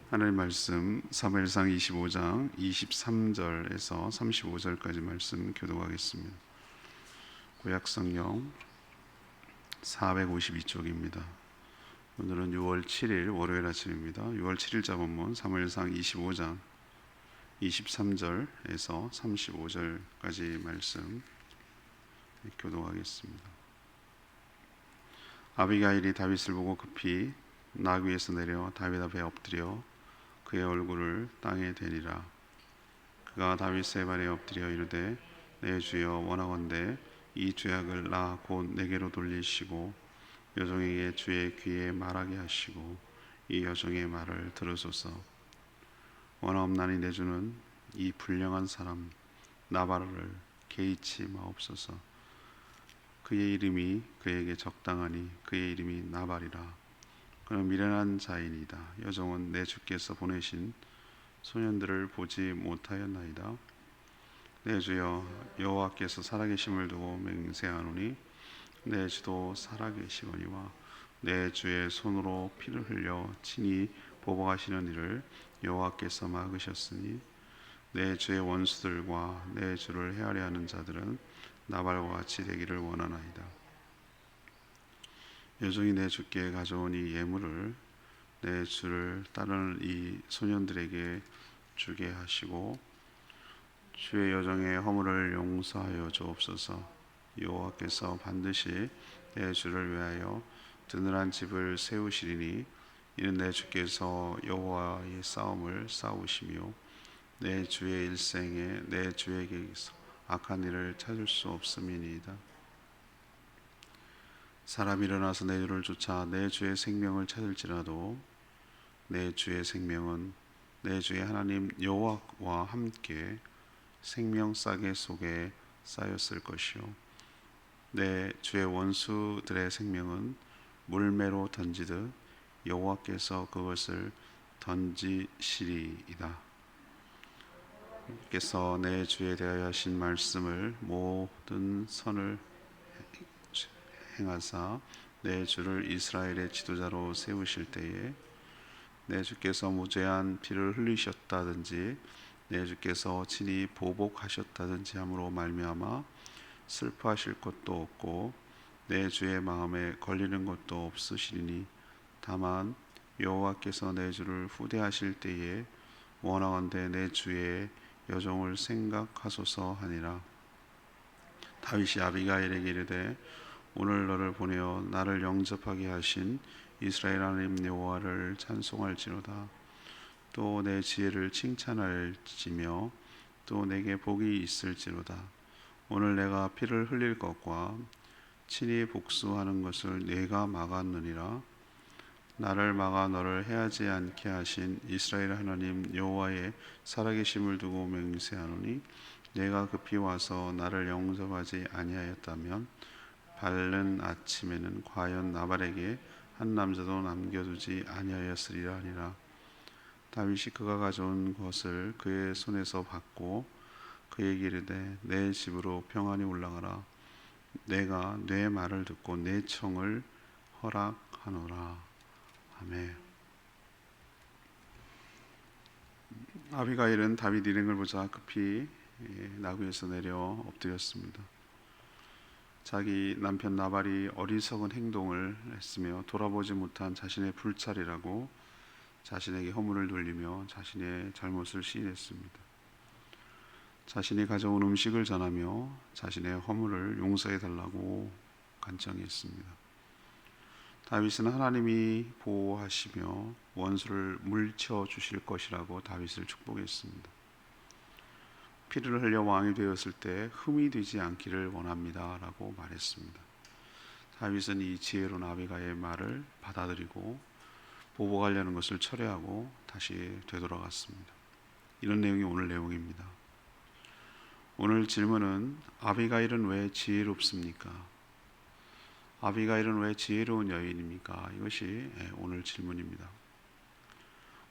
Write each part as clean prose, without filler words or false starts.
하나님 말씀 사무엘상 25장 23절에서 35절까지 말씀 교독하겠습니다. 구약성경 452쪽입니다. 오늘은 6월 7일 월요일 아침입니다. 6월 7일자 본문 사무엘상 25장 23절에서 35절까지 말씀 교독하겠습니다. 아비가일이 다윗을 보고 급히 나귀 위에서 내려 다윗 앞에 엎드려 그의 얼굴을 땅에 대니라. 그가 다윗의 발에 엎드려 이르되 내 주여 원하건대 이 죄악을 나 곧 내게로 돌리시고 여종에게 주의 귀에 말하게 하시고 이 여종의 말을 들으소서. 원하옵나니 내 주는 이 불량한 사람 나발을 개의치 마옵소서. 그의 이름이 그에게 적당하니 그의 이름이 나발이라. 그는 미련한 자이니이다. 여종은 내 주께서 보내신 소년들을 보지 못하였나이다. 내 주여 여호와께서 살아계심을 두고 맹세하노니 내 주도 살아계시거니와 내 주의 손으로 피를 흘려 친히 보복하시는 일을 여호와께서 막으셨으니 내 주의 원수들과 내 주를 헤아려 하는 자들은 나발과 같이 되기를 원하나이다. 여종이 내 주께 가져온 이 예물을 내 주를 따르는 이 소년들에게 주게 하시고 주의 여종의 허물을 용서하여 주옵소서. 여호와께서 반드시 내 주를 위하여 든든한 집을 세우시리니 이는 내 주께서 여호와의 싸움을 싸우시며 내 주의 일생에 내 주에게서 악한 일을 찾을 수 없음이니이다. 사람이 일어나서 내 주를 쫓아 내 주의 생명을 찾을지라도 내 주의 생명은 내 주의 하나님 여호와와 함께 생명 싸개 속에 쌓였을 것이요 내 주의 원수들의 생명은 물매로 던지듯 여호와께서 그것을 던지시리이다. 께서 내 주에 대하여 하신 말씀을 모든 선을 행하사 내 주를 이스라엘의 지도자로 세우실 때에 내 주께서 무죄한 피를 흘리셨다든지 내 주께서 친히 보복하셨다든지 함으로 말미암아 슬퍼하실 것도 없고 내 주의 마음에 걸리는 것도 없으시리니 다만 여호와께서 내 주를 후대하실 때에 원하건대 내 주의 여종을 생각하소서 하니라. 다윗이 아비가일에게 이르되 오늘 너를 보내어 나를 영접하게 하신 이스라엘 하나님 여호와를 찬송할지로다. 또 내 지혜를 칭찬할지며 또 내게 복이 있을지로다. 오늘 내가 피를 흘릴 것과 친히 복수하는 것을 내가 막았느니라. 나를 막아 너를 해하지 않게 하신 이스라엘 하나님 여호와의 살아계심을 두고 맹세하노니 내가 급히 와서 나를 영접하지 아니하였다면 밝은 아침에는 과연 나발에게 한 남자도 남겨두지 아니하였으리라 하니라. 다윗이 그가 가져온 것을 그의 손에서 받고 그에게 이르되 내 집으로 평안히 올라가라. 내가 내 말을 듣고 내 청을 허락하노라. 아멘. 아비가일은 다윗 일행을 보자 급히 나귀에서 내려 엎드렸습니다. 자기 남편 나발이 어리석은 행동을 했으며 돌아보지 못한 자신의 불찰이라고 자신에게 허물을 돌리며 자신의 잘못을 시인했습니다. 자신이 가져온 음식을 전하며 자신의 허물을 용서해 달라고 간청했습니다. 다윗은 하나님이 보호하시며 원수를 물쳐 주실 것이라고 다윗을 축복했습니다. 피를 흘려 왕이 되었을 때 흠이 되지 않기를 원합니다 라고 말했습니다. 다윗은 이 지혜로운 아비가의 말을 받아들이고 보복하려는 것을 철회하고 다시 되돌아갔습니다. 이런 내용이 오늘 내용입니다. 오늘 질문은 아비가일은 왜 지혜롭습니까? 아비가일은 왜 지혜로운 여인입니까? 이것이 오늘 질문입니다.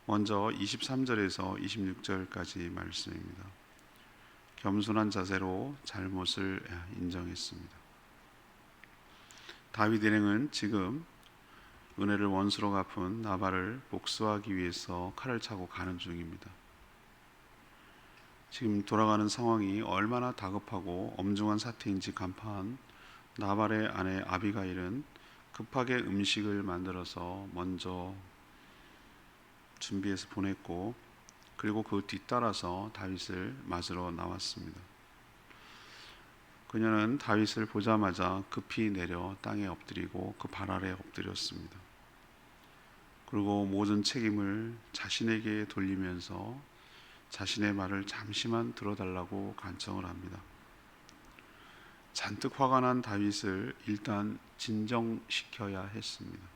먼저 23절에서 26절까지 말씀입니다. 겸손한 자세로 잘못을 인정했습니다. 다윗 일행은 지금 은혜를 원수로 갚은 나발을 복수하기 위해서 칼을 차고 가는 중입니다. 지금 돌아가는 상황이 얼마나 다급하고 엄중한 사태인지 간파한 나발의 아내 아비가일은 급하게 음식을 만들어서 먼저 준비해서 보냈고, 그리고 그 뒤따라서 다윗을 맞으러 나왔습니다. 그녀는 다윗을 보자마자 급히 내려 땅에 엎드리고 그 발 아래 엎드렸습니다. 그리고 모든 책임을 자신에게 돌리면서 자신의 말을 잠시만 들어달라고 간청을 합니다. 잔뜩 화가 난 다윗을 일단 진정시켜야 했습니다.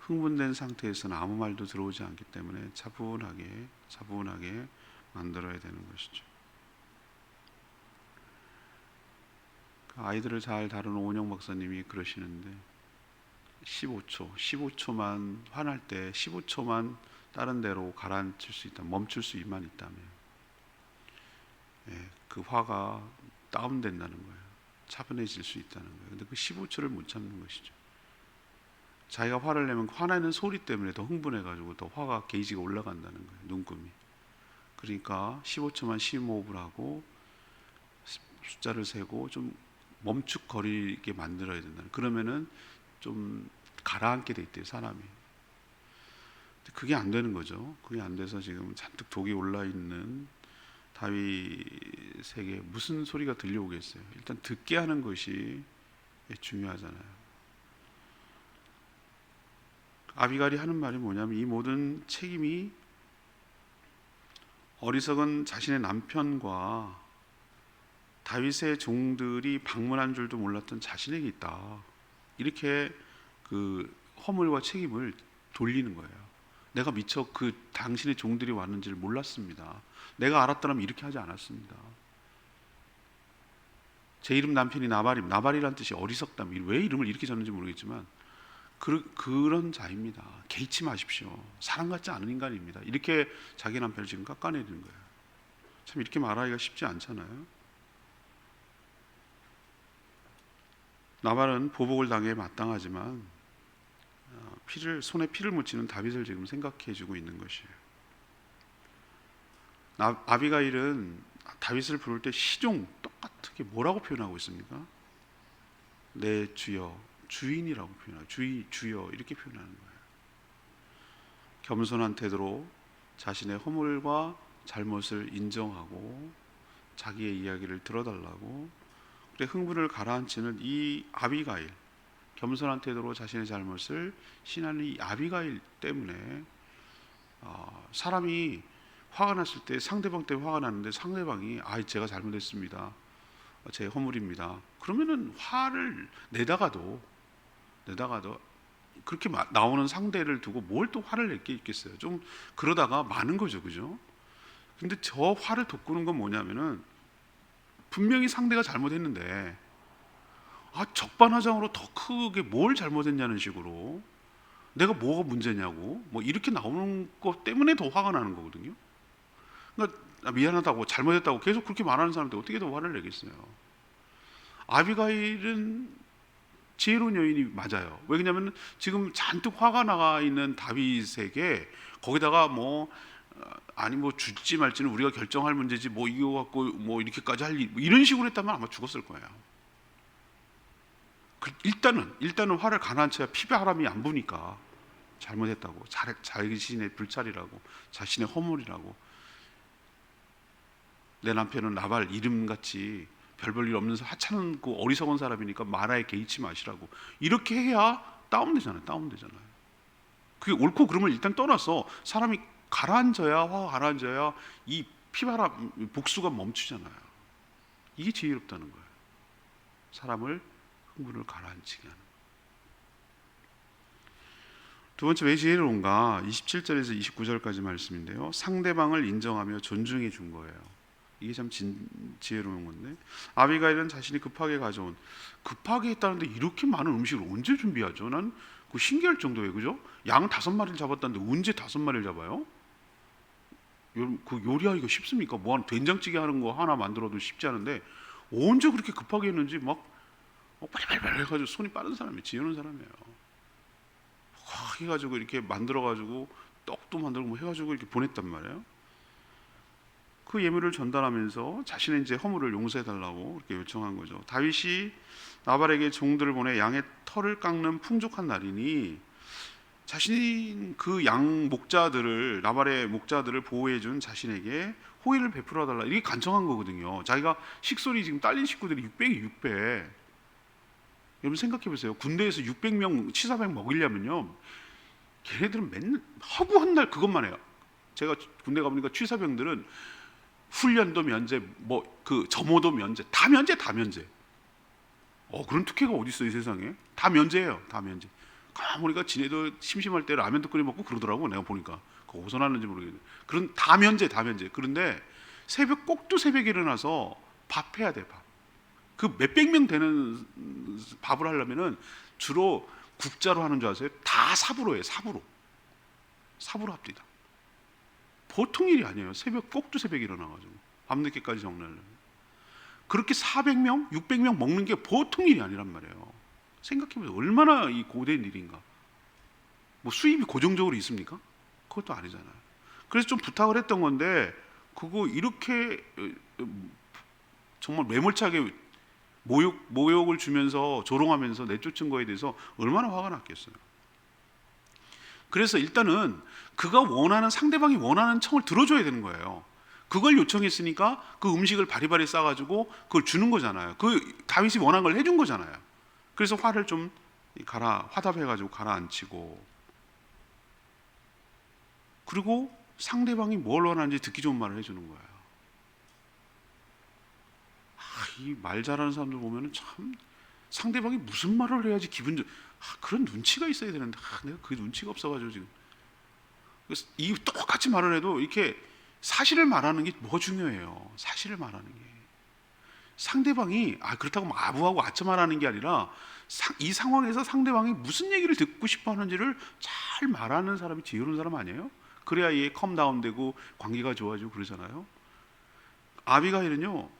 흥분된 상태에서는 아무 말도 들어오지 않기 때문에 차분하게 만들어야 되는 것이죠. 아이들을 잘 다루는 오은영 박사님이 그러시는데 15초만 화날 때 15초만 다른 데로 가라앉힐 수 있다면, 멈출 수만 있다면 그 화가 다운된다는 거예요. 차분해질 수 있다는 거예요. 근데 그 15초를 못 참는 것이죠. 자기가 화를 내면 화내는 소리 때문에 더 흥분해가지고 더 화가 게이지가 올라간다는 거예요. 눈금이. 그러니까 15초만 심호흡을 하고 숫자를 세고 좀 멈축거리게 만들어야 된다. 그러면은 좀 가라앉게 돼 있대요, 사람이. 그게 안 되는 거죠. 그게 안 돼서 지금 잔뜩 독이 올라 있는 다윗에게 무슨 소리가 들려오겠어요. 일단 듣게 하는 것이 중요하잖아요. 아비갈이 하는 말이 뭐냐면, 이 모든 책임이 어리석은 자신의 남편과 다윗의 종들이 방문한 줄도 몰랐던 자신에게 있다. 이렇게 그 허물과 책임을 돌리는 거예요. 내가 미처 그 당신의 종들이 왔는지를 몰랐습니다. 내가 알았더라면 이렇게 하지 않았습니다. 제 이름 남편이 나발이란 뜻이 어리석다면, 왜 이름을 이렇게 졌는지 모르겠지만 그런 자입니다. 개의치 마십시오. 사람 같지 않은 인간입니다. 이렇게 자기 남편을 지금 깎아내리는 거예요. 참 이렇게 말하기가 쉽지 않잖아요. 나발은 보복을 당해 마땅하지만 손에 피를 묻히는 다윗을 지금 생각해주고 있는 것이에요. 아비가일은 다윗을 부를 때 시종 똑같게 뭐라고 표현하고 있습니까? 내 주여, 주인이라고 표현하고, 주여 이렇게 표현하는 거예요. 겸손한 태도로 자신의 허물과 잘못을 인정하고 자기의 이야기를 들어달라고, 그래 흥분을 가라앉히는 이 아비가일, 겸손한 태도로 자신의 잘못을 신하는 이 아비가일 때문에 사람이 화가 났을 때, 상대방 때문에 화가 났는데 상대방이 제가 잘못했습니다, 제 허물입니다, 그러면은 화를 내다가도 그렇게 나오는 상대를 두고 뭘 또 화를 낼 게 있겠어요. 좀 그러다가 마는 거죠, 그죠? 근데 저 화를 돋구는 건 뭐냐면은, 분명히 상대가 잘못했는데 적반하장으로 더 크게 뭘 잘못했냐는 식으로, 내가 뭐가 문제냐고 뭐 이렇게 나오는 것 때문에 더 화가 나는 거거든요. 그러니까 미안하다고, 잘못했다고 계속 그렇게 말하는 사람한테 어떻게 더 화를 내겠어요. 아비가일은 지혜로운 여인이 맞아요. 왜냐하면 지금 잔뜩 화가 나가 있는 다윗에게 거기다가 뭐 죽지 말지는 우리가 결정할 문제지, 뭐 이거 갖고 뭐 이렇게까지 할 일, 이런 식으로 했다면 아마 죽었을 거예요. 일단은 화를 가라앉혀야 피바람이 안 부니까, 잘못했다고, 자신의 불찰이라고, 자신의 허물이라고, 내 남편은 나발 이름같이 별 볼 일 없는 하찮은 어리석은 사람이니까 말아에 개의치 마시라고, 이렇게 해야 다운되잖아요. 그게 옳고 그름을 일단 떠나서 사람이 화가 가라앉아야 이 피바람, 복수가 멈추잖아요. 이게 지혜롭다는 거예요. 사람을, 흥분을 가라앉히게 하는. 두 번째, 왜 지혜로운가? 27절에서 29절까지 말씀인데요. 상대방을 인정하며 존중해 준 거예요. 이게 참 지혜로운 건데, 아비가일은 자신이 급하게 했다는데 이렇게 많은 음식을 언제 준비하죠? 난 그 신기할 정도예요, 그죠? 양 5마리를 잡았다는데 언제 5마리를 잡아요? 그 요리하기가 쉽습니까? 뭐 된장찌개 하는 거 하나 만들어도 쉽지 않은데 언제 그렇게 급하게 했는지 막 빨리빨리 해가지고 손이 빠른 사람이에요. 지혜로운 사람이에요. 해가지고 이렇게 만들어가지고 떡도 만들고 뭐 해가지고 이렇게 보냈단 말이에요. 그 예물을 전달하면서 자신의 이제 허물을 용서해 달라고 이렇게 요청한 거죠. 다윗이 나발에게 종들을 보내 양의 털을 깎는 풍족한 날이니 자신이 그 양 목자들을, 나발의 목자들을 보호해 준 자신에게 호의를 베풀어 달라, 이게 간청한 거거든요. 자기가 식솔이 지금 딸린 식구들이 600이 600. 여러분 생각해 보세요. 군대에서 600명 치사백 먹이려면요, 걔네들은 맨날 허구한 날 그것만 해요. 제가 군대 가보니까 취사병들은 훈련도 면제, 뭐 그 점호도 면제, 다 면제, 다 면제. 그런 특혜가 어디 있어요, 이 세상에? 다 면제예요, 다 면제. 가만 보니까 지네도 심심할 때 라면도 끓여 먹고 그러더라고. 내가 보니까 그거 어디서 났는지 모르겠는데, 그런 다 면제, 다 면제. 그런데 꼭두 새벽에 일어나서 밥 해야 돼, 밥. 그 몇백 명 되는 밥을 하려면은 주로 국자로 하는 줄 아세요? 다 삽으로 해요, 삽으로. 삽으로 합니다. 보통 일이 아니에요. 꼭두 새벽에 일어나가지고 밤늦게까지 정리하려면. 그렇게 400명, 600명 먹는 게 보통 일이 아니란 말이에요. 생각해보세요. 얼마나 이 고된 일인가. 뭐 수입이 고정적으로 있습니까? 그것도 아니잖아요. 그래서 좀 부탁을 했던 건데, 그거 이렇게 정말 매몰차게 모욕을 주면서 조롱하면서 내쫓은 거에 대해서 얼마나 화가 났겠어요. 그래서 일단은 그가 원하는, 상대방이 원하는 청을 들어줘야 되는 거예요. 그걸 요청했으니까 그 음식을 바리바리 싸가지고 그걸 주는 거잖아요. 그 다윗이 원한 걸 해준 거잖아요. 그래서 화를 좀 화답해가지고 가라앉히고, 그리고 상대방이 뭘 원하는지 듣기 좋은 말을 해주는 거예요. 이 말 잘하는 사람들 보면은 참, 상대방이 무슨 말을 해야지 그런 눈치가 있어야 되는데, 내가 그 눈치가 없어가지고 지금. 그래서 이 똑같이 말을 해도 이렇게 사실을 말하는 게 뭐가 중요해요. 사실을 말하는 게. 상대방이 그렇다고 아부하고 아첨하라는 게 아니라, 이 상황에서 상대방이 무슨 얘기를 듣고 싶어 하는지를 잘 말하는 사람이 지혜로운 사람 아니에요? 그래야 얘 컴다운 되고 관계가 좋아지고 그러잖아요. 아비가일은요,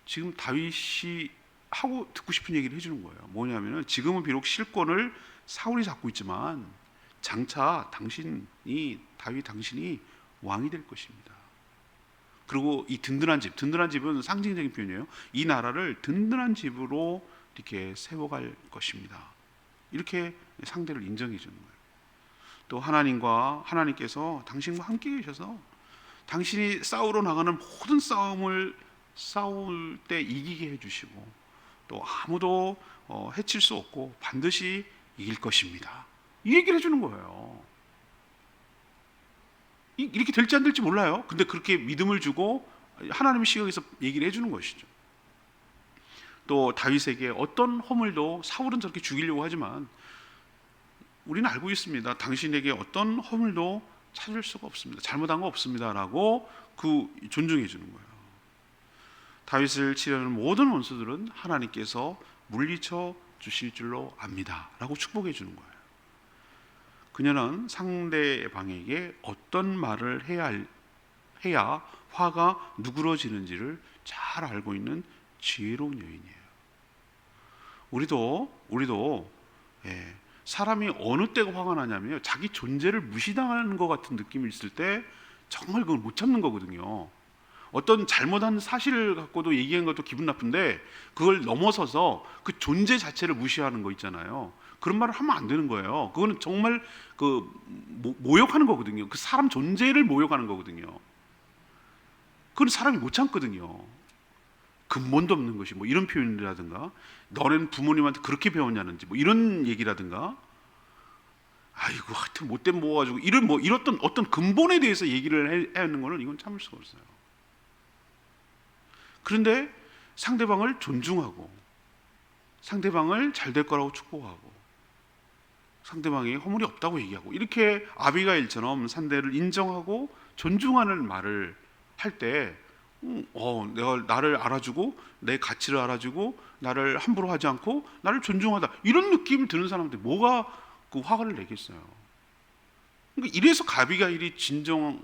지금 다윗이 하고 듣고 싶은 얘기를 해주는 거예요. 뭐냐면은, 지금은 비록 실권을 사울이 잡고 있지만 장차 다윗 당신이 왕이 될 것입니다. 그리고 이 든든한 집은 상징적인 표현이에요. 이 나라를 든든한 집으로 이렇게 세워갈 것입니다. 이렇게 상대를 인정해 주는 거예요. 또 하나님께서 당신과 함께 계셔서 당신이 싸우러 나가는 모든 싸움을 싸울 때 이기게 해주시고, 또 아무도 해칠 수 없고 반드시 이길 것입니다. 이 얘기를 해주는 거예요. 이렇게 될지 안 될지 몰라요. 근데 그렇게 믿음을 주고 하나님의 시각에서 얘기를 해주는 것이죠. 또 다윗에게 어떤 허물도, 사울은 저렇게 죽이려고 하지만 우리는 알고 있습니다. 당신에게 어떤 허물도 찾을 수가 없습니다. 잘못한 거 없습니다라고 존중해 주는 거예요. 다윗을 치려는 모든 원수들은 하나님께서 물리쳐 주실 줄로 압니다 라고 축복해 주는 거예요. 그녀는 상대방에게 어떤 말을 해야 화가 누그러지는지를 잘 알고 있는 지혜로운 여인이에요. 우리도 사람이 어느 때가 화가 나냐면요, 자기 존재를 무시당하는 것 같은 느낌이 있을 때 정말 그걸 못 참는 거거든요. 어떤 잘못한 사실을 갖고도 얘기한 것도 기분 나쁜데, 그걸 넘어서서 그 존재 자체를 무시하는 거 있잖아요. 그런 말을 하면 안 되는 거예요. 그거는 정말 모욕하는 거거든요. 그 사람 존재를 모욕하는 거거든요. 그건 사람이 못 참거든요. 근본도 없는 것이, 뭐 이런 표현이라든가, 너는 부모님한테 그렇게 배웠냐는지, 뭐 이런 얘기라든가, 아이고 하여튼 못된 모아가지고 이런 어떤 근본에 대해서 얘기를 해야 하는 거는, 이건 참을 수가 없어요. 그런데 상대방을 존중하고, 상대방을 잘 될 거라고 축복하고, 상대방이 허물이 없다고 얘기하고, 이렇게 아비가일처럼 상대를 인정하고 존중하는 말을 할 때, 내가 나를 알아주고 내 가치를 알아주고 나를 함부로 하지 않고 나를 존중하다, 이런 느낌이 드는 사람한테 뭐가 화를 내겠어요. 그러니까 이래서 아비가일이 진정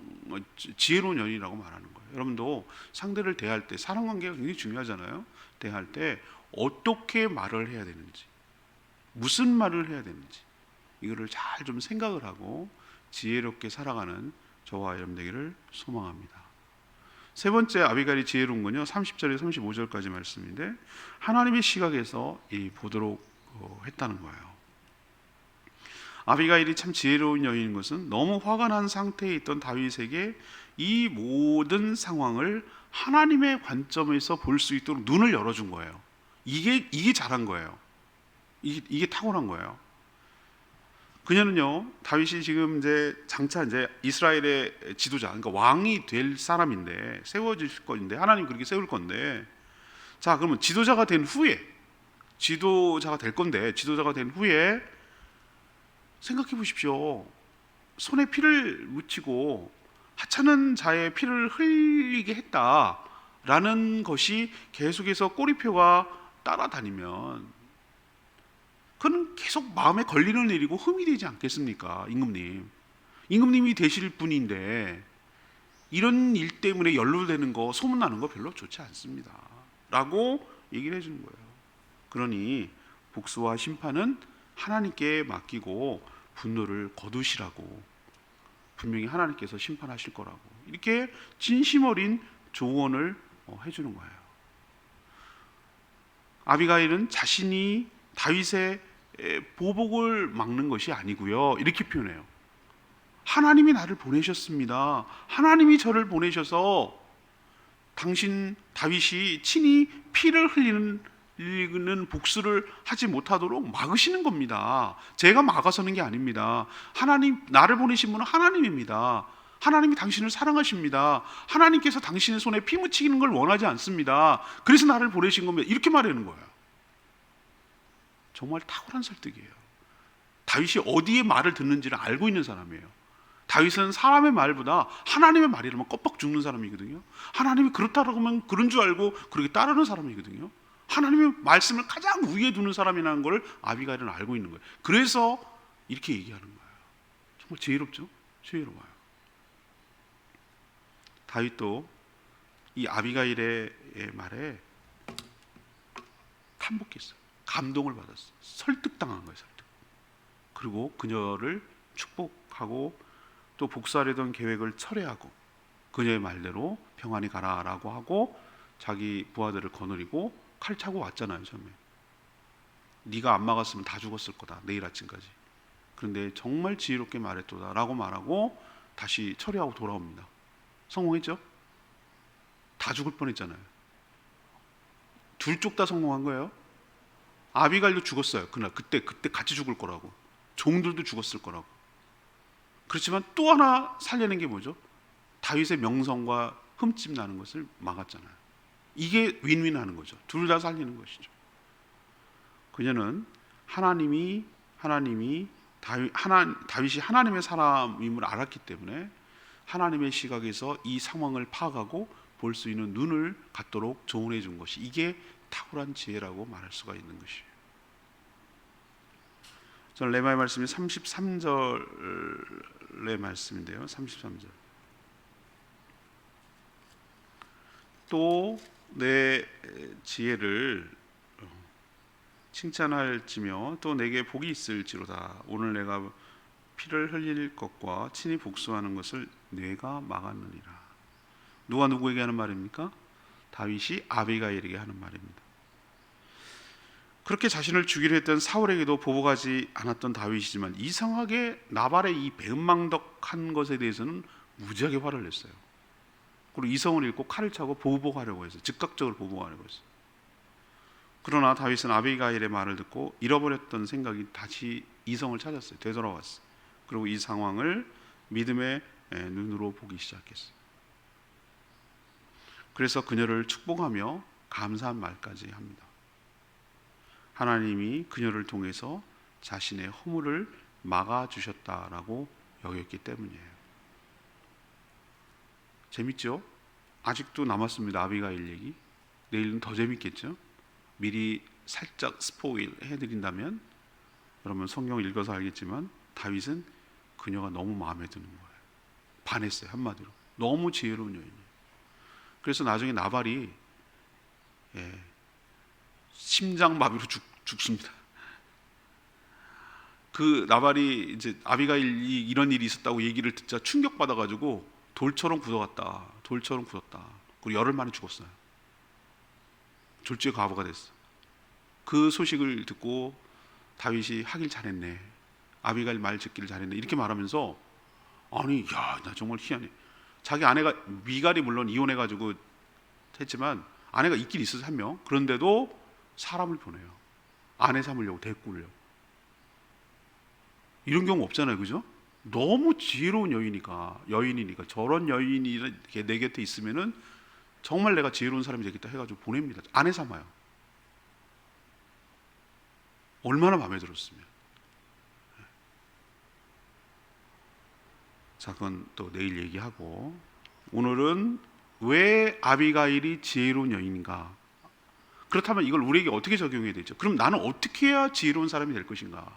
지혜로운 여인이라고 말하는 거예요. 여러분도 상대를 대할 때, 사람관계가 굉장히 중요하잖아요. 대할 때 어떻게 말을 해야 되는지, 무슨 말을 해야 되는지, 이거를 잘 좀 생각을 하고 지혜롭게 살아가는 저와 여러분 되기를 소망합니다. 세 번째 아비가일이 지혜로운 건요, 30절에서 35절까지 말씀인데 하나님의 시각에서 보도록 했다는 거예요. 아비가일이 참 지혜로운 여인인 것은 너무 화가 난 상태에 있던 다윗에게 이 모든 상황을 하나님의 관점에서 볼 수 있도록 눈을 열어준 거예요. 이게 잘한 거예요. 이게 탁월한 거예요. 그녀는요, 다윗이 지금 이제 장차 이제 이스라엘의 지도자, 그러니까 왕이 될 사람인데, 세워질 건데, 하나님 그렇게 세울 건데, 자, 그러면 지도자가 된 후에, 지도자가 될 건데, 지도자가 된 후에 생각해 보십시오. 손에 피를 묻히고 하찮은 자의 피를 흘리게 했다라는 것이 계속해서 꼬리표가 따라다니면 그건 계속 마음에 걸리는 일이고 흠이 되지 않겠습니까? 임금님이 되실 분인데 이런 일 때문에 연루되는 거, 소문나는 거 별로 좋지 않습니다 라고 얘기를 해주는 거예요. 그러니 복수와 심판은 하나님께 맡기고 분노를 거두시라고, 분명히 하나님께서 심판하실 거라고, 이렇게 진심 어린 조언을 해주는 거예요. 아비가일은 자신이 다윗의 보복을 막는 것이 아니고요, 이렇게 표현해요. 하나님이 나를 보내셨습니다. 하나님이 저를 보내셔서 당신 다윗이 친히 피를 흘리는 복수를 하지 못하도록 막으시는 겁니다. 제가 막아서는 게 아닙니다. 하나님, 나를 보내신 분은 하나님입니다. 하나님이 당신을 사랑하십니다. 하나님께서 당신의 손에 피 묻히는 걸 원하지 않습니다. 그래서 나를 보내신 겁니다. 이렇게 말하는 거예요. 정말 탁월한 설득이에요. 다윗이 어디에 말을 듣는지를 알고 있는 사람이에요. 다윗은 사람의 말보다 하나님의 말이라면 껍벅 죽는 사람이거든요. 하나님이 그렇다고 하면 그런 줄 알고 그렇게 따르는 사람이거든요. 하나님의 말씀을 가장 위에 두는 사람이라는 걸 아비가일은 알고 있는 거예요. 그래서 이렇게 얘기하는 거예요. 정말 지혜롭죠? 지혜로워요. 다윗도 이 아비가일의 말에 탐복했어요. 감동을 받았어요. 설득당한 거예요. 설득. 그리고 그녀를 축복하고 또 복수하려던 계획을 철회하고 그녀의 말대로 평안히 가라라고 하고 자기 부하들을 거느리고 칼 차고 왔잖아요. 처음에 네가 안 막았으면 다 죽었을 거다, 내일 아침까지. 그런데 정말 지혜롭게 말했도다 라고 말하고 다시 처리하고 돌아옵니다. 성공했죠? 다 죽을 뻔했잖아요. 둘 쪽 다 성공한 거예요. 아비가일도 죽었어요. 그때 같이 죽을 거라고. 종들도 죽었을 거라고. 그렇지만 또 하나 살려낸 게 뭐죠? 다윗의 명성과 흠집 나는 것을 막았잖아요. 이게 윈윈하는 거죠. 둘 다 살리는 것이죠. 그녀는 다윗이 하나님의 사람임을 알았기 때문에 하나님의 시각에서 이 상황을 파악하고 볼 수 있는 눈을 갖도록 조언해 준 것이, 이게 탁월한 지혜라고 말할 수가 있는 것이에요. 저는 레마의 말씀이 33절의 말씀인데요. 33절. 또 내 지혜를 칭찬할지며 또 내게 복이 있을지로다. 오늘 내가 피를 흘릴 것과 친히 복수하는 것을 내가 막았느니라. 누가 누구에게 하는 말입니까? 다윗이 아비가일에게 하는 말입니다. 그렇게 자신을 죽이려 했던 사울에게도 보복하지 않았던 다윗이지만 이상하게 나발의 이 배은망덕한 것에 대해서는 무지하게 화를 냈어요. 그리고 이성을 잃고 칼을 차고 보복하려고 했어요. 즉각적으로 보복하려고 했어요. 그러나 다윗은 아비가일의 말을 듣고 잃어버렸던 생각이 다시 이성을 찾았어요. 되돌아왔어요. 그리고 이 상황을 믿음의 눈으로 보기 시작했어요. 그래서 그녀를 축복하며 감사한 말까지 합니다. 하나님이 그녀를 통해서 자신의 허물을 막아주셨다라고 여겼기 때문이에요. 재밌죠? 아직도 남았습니다. 아비가일 얘기. 내일은 더 재밌겠죠? 미리 살짝 스포일 해드린다면, 여러분 성경 읽어서 알겠지만 다윗은 그녀가 너무 마음에 드는 거예요. 반했어요. 한마디로. 너무 지혜로운 여인이에요. 그래서 나중에 나발이 심장마비로 죽습니다. 그 나발이 이제 아비가일이 이런 일이 있었다고 얘기를 듣자 충격받아가지고 돌처럼 굳어갔다. 돌처럼 굳었다. 그리고 열흘 만에 죽었어요. 졸지에 과부가 됐어. 그 소식을 듣고 다윗이 하길 잘했네. 아비가일 말 듣기를 잘했네. 이렇게 말하면서 아니, 야, 나 정말 희한해. 자기 아내가 미갈이 물론 이혼해가지고 했지만 아내가 있긴 있어서 한 명. 그런데도 사람을 보내요. 아내 삼으려고 데리고. 이런 경우 없잖아요, 그죠? 너무 지혜로운 여인이니까 저런 여인이 내 곁에 있으면은 정말 내가 지혜로운 사람이 되겠다 해가지고 보냅니다. 아내 삼아요. 얼마나 마음에 들었으면. 자, 그건 또 내일 얘기하고, 오늘은 왜 아비가일이 지혜로운 여인인가? 그렇다면 이걸 우리에게 어떻게 적용해야 되죠? 그럼 나는 어떻게 해야 지혜로운 사람이 될 것인가?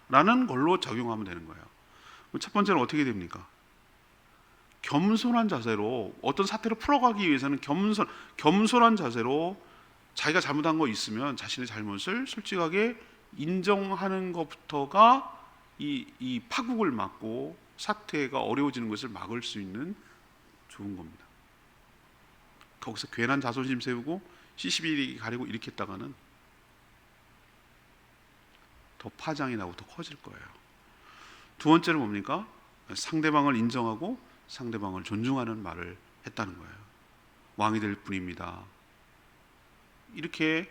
라는 걸로 적용하면 되는 거예요. 첫 번째는 어떻게 됩니까? 겸손한 자세로, 어떤 사태를 풀어가기 위해서는 겸손한 자세로 자기가 잘못한 거 있으면 자신의 잘못을 솔직하게 인정하는 것부터가 이 파국을 막고 사태가 어려워지는 것을 막을 수 있는 좋은 겁니다. 거기서 괜한 자존심 세우고 시시비리 가리고 이렇게 했다가는 더 파장이 나고 더 커질 거예요. 두 번째는 뭡니까? 상대방을 인정하고 상대방을 존중하는 말을 했다는 거예요. 왕이 될 뿐입니다. 이렇게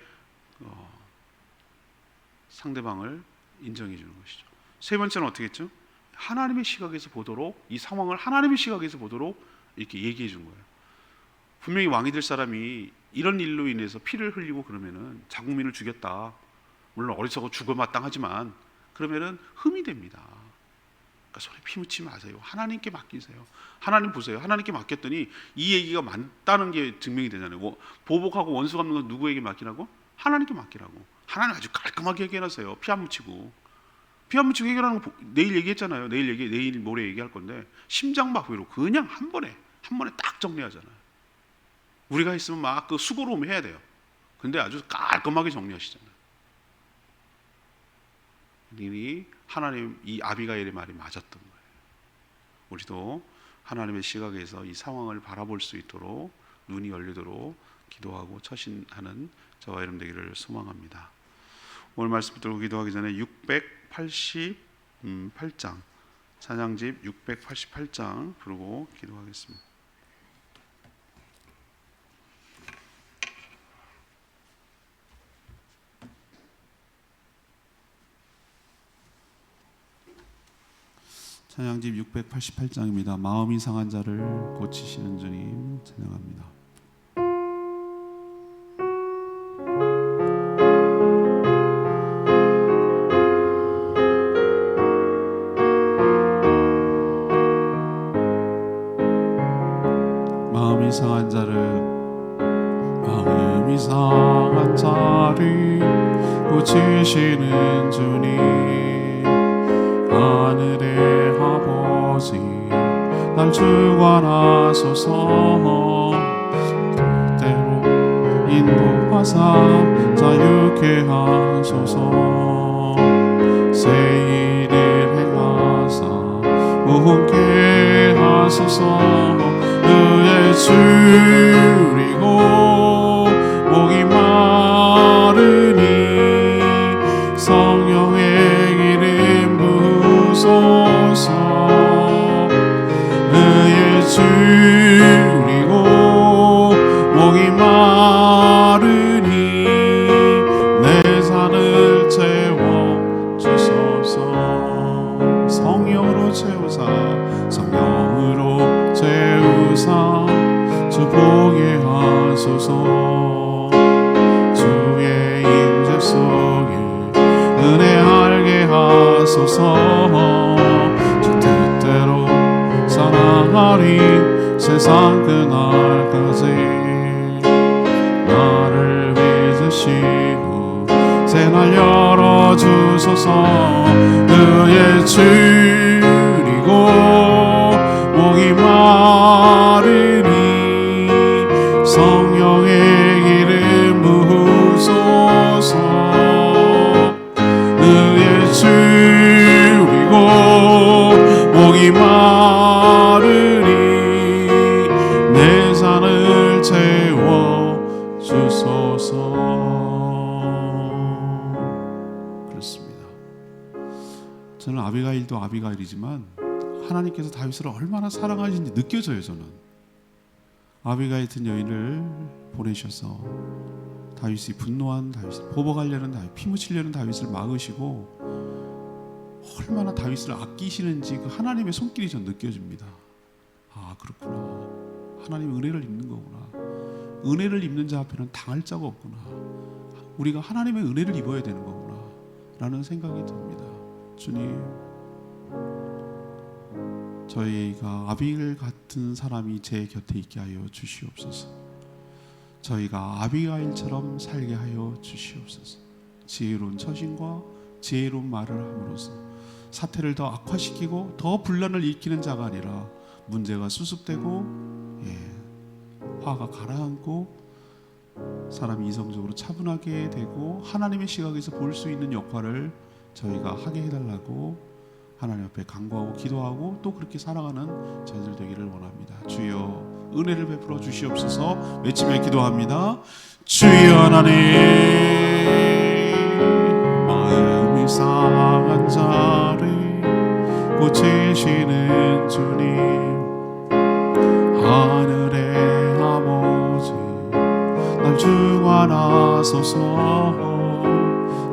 상대방을 인정해 주는 것이죠. 세 번째는 어떻게 했죠? 하나님의 시각에서 보도록, 이 상황을 하나님의 시각에서 보도록 이렇게 얘기해 준 거예요. 분명히 왕이 될 사람이 이런 일로 인해서 피를 흘리고 그러면은 자국민을 죽였다. 물론 어리석어 죽어 마땅하지만 그러면은 흠이 됩니다. 그러니까 손에 피 묻지 마세요. 하나님께 맡기세요. 하나님 보세요. 하나님께 맡겼더니 이 얘기가 맞다는 게 증명이 되잖아요. 뭐 보복하고 원수 갚는 건 누구에게 맡기라고? 하나님께 맡기라고. 하나님 아주 깔끔하게 얘기해놨어요. 피 안 묻히고. 피 안 묻히고 해결하는 거 내일 얘기했잖아요. 내일 모레 얘기할 건데 심장마비로 그냥 한 번에 딱 정리하잖아요. 우리가 있으면 막 그 수고로움 해야 돼요. 근데 아주 깔끔하게 정리하시잖아요. 이 하나님, 이 아비가일의 말이 맞았던 거예요. 우리도 하나님의 시각에서 이 상황을 바라볼 수 있도록 눈이 열리도록 기도하고 처신하는 저와 여러분 되기를 소망합니다. 오늘 말씀 듣고 기도하기 전에 688장 찬양집 688장 부르고 기도하겠습니다. 찬양집 688장입니다. 마음이 상한 자를 고치시는 주님 찬양합니다. 마음이 상한 자를 고치시는 주님, 하늘의 아버지 날 주관하소서. 그대로 인도하사 자유케 하소서. 새 일을 행하사 웃게 하소서. 의에 줄이고 목이 마르니 성령의 기름 부으소서. 의에 줄이고 목이 마르니 내 산을 채워 주소서. 성령으로 채우사 주 보게 하소서. 주의 임재 속에 은혜 알게 하소서. 주 뜻대로 살아가리 세상 그날까지. 나를 믿으시고 새날 열어주소서. 의에 줄이고 목이 마르니 성령의 기름 부으소서. 의에 아비가일도 아비가일이지만 하나님께서 다윗을 얼마나 사랑하시는지 느껴져요. 저는 아비가일 같은 여인을 보내셔서 다윗이 분노한 다윗을 보복하려는 다윗, 피 묻히려는 다윗을 막으시고 얼마나 다윗을 아끼시는지 그 하나님의 손길이 전 느껴집니다. 아, 그렇구나. 하나님의 은혜를 입는 거구나. 은혜를 입는 자 앞에는 당할 자가 없구나. 우리가 하나님의 은혜를 입어야 되는 거구나 라는 생각이 듭니다. 주님, 저희가 아비가일 같은 사람이 제 곁에 있게 하여 주시옵소서. 저희가 아비가일처럼 살게 하여 주시옵소서. 지혜로운 처신과 지혜로운 말을 함으로써 사태를 더 악화시키고 더 분란을 일으키는 자가 아니라 문제가 수습되고 화가 가라앉고 사람이 이성적으로 차분하게 되고 하나님의 시각에서 볼 수 있는 역할을 저희가 하게 해달라고 하나님 앞에 간구하고 기도하고 또 그렇게 살아가는 저희들 되기를 원합니다. 주여 은혜를 베풀어 주시옵소서. 외치며 기도합니다. 주여 하나님, 마음이 상한 자를 고치시는 주님, 하늘의 아버지 날 주관하소서.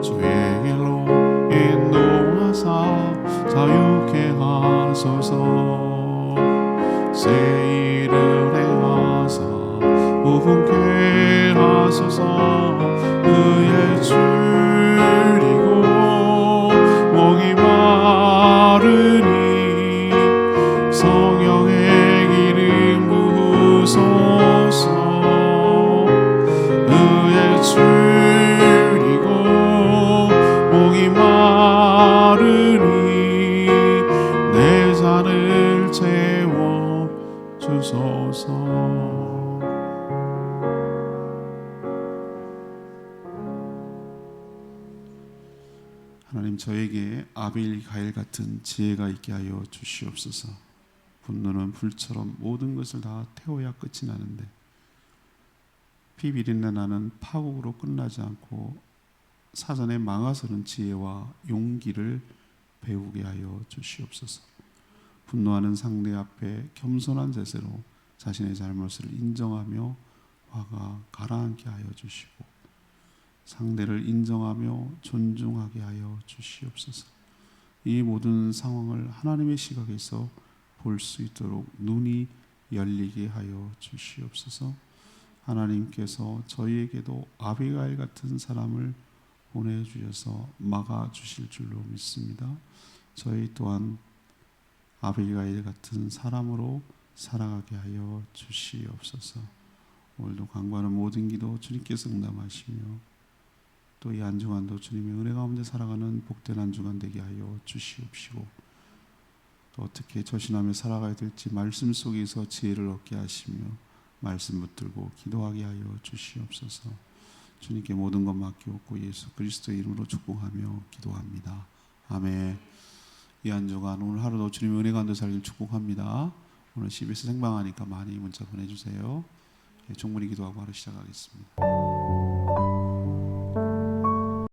주의 길로 인도하사 자유케 하소서. 새 일을 행하사 부흥케 하소서. 그의 줄이고 목이 마르니 성령의 기름 부으소서. 그의 줄이고 목이 마르니 내 잔을 채워 주소서. 하나님, 저에게 아비가일 같은 지혜가 있게 하여 주시옵소서. 분노는 불처럼 모든 것을 다 태워야 끝이 나는데 피 비린내 나는 파국으로 끝나지 않고 사전에 망아서는 지혜와 용기를 배우게 하여 주시옵소서. 분노하는 상대 앞에 겸손한 자세로 자신의 잘못을 인정하며 화가 가라앉게 하여 주시고 상대를 인정하며 존중하게 하여 주시옵소서. 이 모든 상황을 하나님의 시각에서 볼 수 있도록 눈이 열리게 하여 주시옵소서. 하나님께서 저희에게도 아비가일 같은 사람을 보내주셔서 막아주실 줄로 믿습니다. 저희 또한 아비가일 같은 사람으로 살아가게 하여 주시옵소서. 오늘도 간구하는 모든 기도 주님께서 응답하시며 또 이 한 주간도 주님의 은혜 가운데 살아가는 복된 한 주간 되게 하여 주시옵시고 또 어떻게 처신하며 살아가야 될지 말씀 속에서 지혜를 얻게 하시며 말씀 붙들고 기도하게 하여 주시옵소서. 주님께 모든 것 맡기옵고 예수 그리스도의 이름으로 축복하며 기도합니다. 아멘. 이 한 주간 오늘 하루도 주님의 은혜 가운데 살길 축복합니다. 오늘 CBS 생방하니까 많이 문자 보내주세요. 충분히 기도하고 하루 시작하겠습니다.